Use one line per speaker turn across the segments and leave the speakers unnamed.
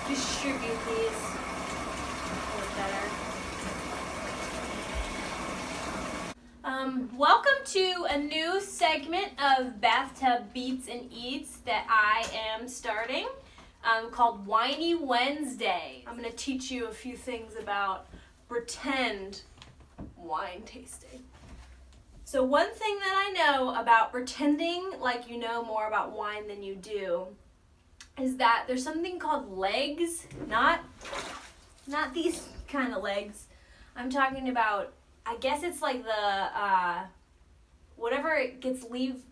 distribute these a little better. Welcome to a new segment of Bathtub Beats and Eats that I am starting called Whiney Wednesday. I'm going to teach you a few things about pretend wine tasting. So one thing that I know about pretending like you know more about wine than you do is that there's something called legs, not these kind of legs. I'm talking about, I guess it's like the, whatever it gets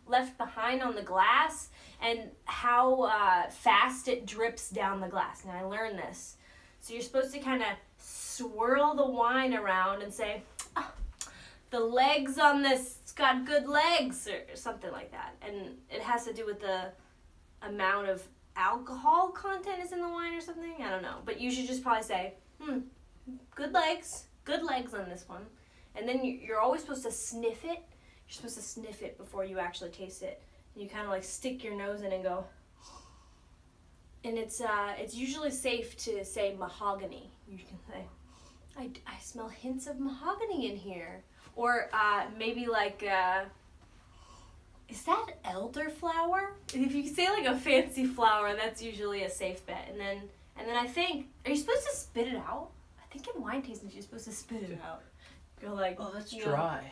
left behind on the glass and how fast it drips down the glass. And I learned this. So you're supposed to kind of swirl the wine around and say, oh, the legs on this, it's got good legs, or something like that. And it has to do with the amount of alcohol content is in the wine or something. I don't know. But you should just probably say, good legs on this one. And then you're always supposed to sniff it. You're supposed to sniff it before you actually taste it. And you kind of like stick your nose in and go. And it's usually safe to say mahogany. You can say, I smell hints of mahogany in here. Or maybe like, is that elderflower? If you say like a fancy flower, that's usually a safe bet. And then I think, are you supposed to spit it out? I think in wine tasting you're supposed to spit it out. Go like,
oh, that's dry.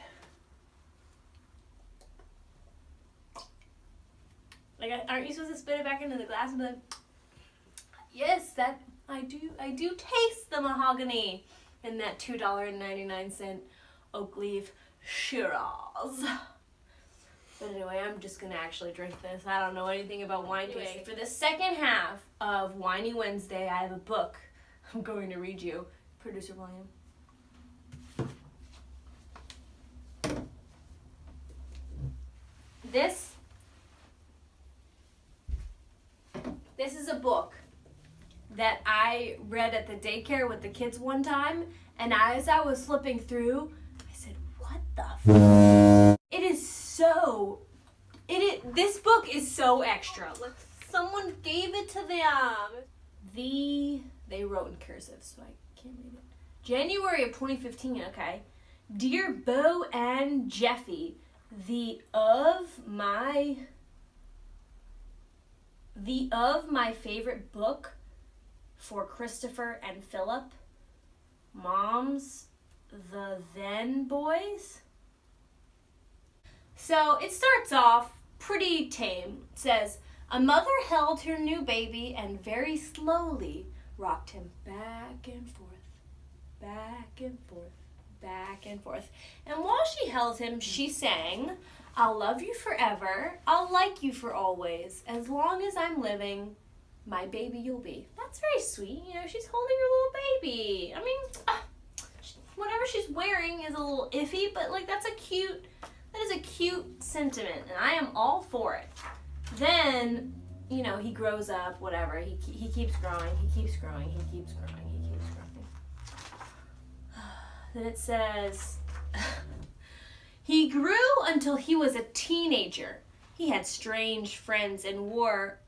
Like, aren't you supposed to spit it back into the glass and be like, yes, that I do taste the mahogany in that $2.99 oak leaf Shiraz. But anyway, I'm just going to actually drink this. I don't know anything about wine tasting. For the second half of Whiney Wednesday, I have a book I'm going to read you. Producer William. This is a book that I read at the daycare with the kids one time, and as I was flipping through, I said, what the this book is so extra. Like, someone gave it to them. They wrote in cursive, so I can't read it. January of 2015, okay. Dear Bo and Jeffy, the of my favorite book for Christopher and Philip, Moms, the Then Boys. So it starts off pretty tame. It says, a mother held her new baby and very slowly rocked him back and forth, back and forth, back and forth. And while she held him, she sang, I'll love you forever, I'll like you for always, as long as I'm living, my baby you'll be. That's very sweet. You know, she's holding her little baby. I mean, whatever she's wearing is a little iffy, but like that is a cute sentiment, and I am all for it. Then, you know, he grows up, whatever. He keeps growing, he keeps growing, he keeps growing, he keeps growing. Then it says, he grew until he was a teenager. He had strange friends and wore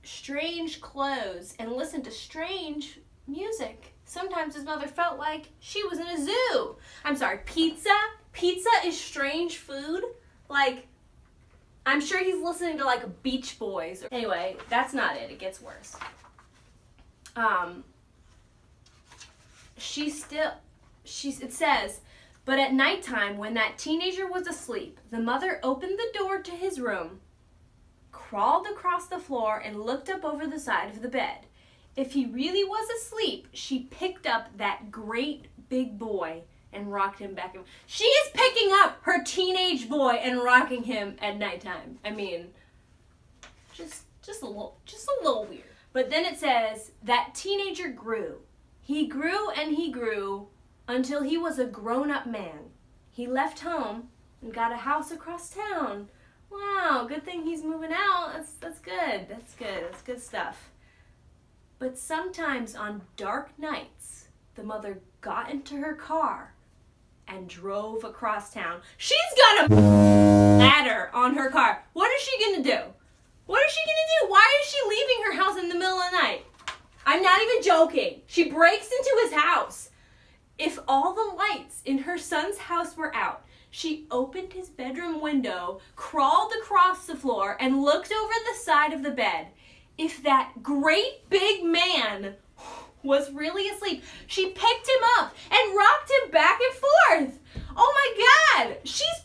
strange clothes and listened to strange music. Sometimes his mother felt like she was in a zoo. I'm sorry, pizza? Pizza is strange food? Like, I'm sure he's listening to like Beach Boys. Anyway, that's not it. It gets worse. It says, but at nighttime when that teenager was asleep, the mother opened the door to his room, crawled across the floor, and looked up over the side of the bed. If he really was asleep, she picked up that great big boy and rocked him back. She is picking up her teenage boy and rocking him at nighttime. I mean, just a little weird. But then it says that teenager grew. He grew and he grew until he was a grown-up man. He left home and got a house across town. Wow, good thing he's moving out. That's good. That's good stuff. But sometimes on dark nights, the mother got into her car and drove across town. She's got a ladder on her car. What is she gonna do? What is she gonna do? Why is she leaving her house in the middle of the night? I'm not even joking. She breaks into his house. If all the lights in her son's house were out, she opened his bedroom window, crawled across the floor, and looked over the side of the bed. If that great big man was really asleep, she picked him up and rocked him back and forth. Oh my God! She is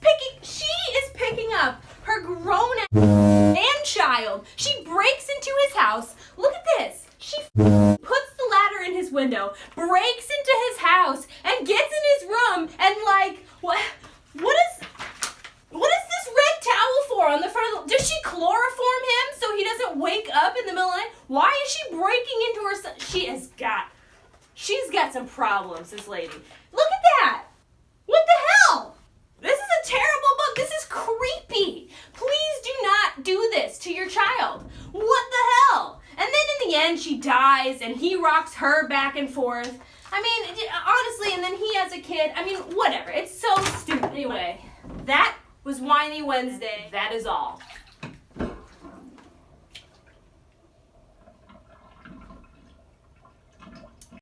picking up her grown man-child. She breaks into his house. Look at this. She puts the ladder in his window, breaks into his house, and gets in his room and what is this red towel for on the front of the... Does she chloroform him so he doesn't wake up in the middle of the night? Why is she breaking into her son? She's got some problems, this lady. Look at that! What the hell? This is a terrible book. This is creepy. Please do not do this to your child. What the hell? And then in the end, she dies, and he rocks her back and forth. I mean, honestly, and then he has a kid. I mean, whatever. It's so stupid. Anyway, that was Whiney Wednesday. That is all.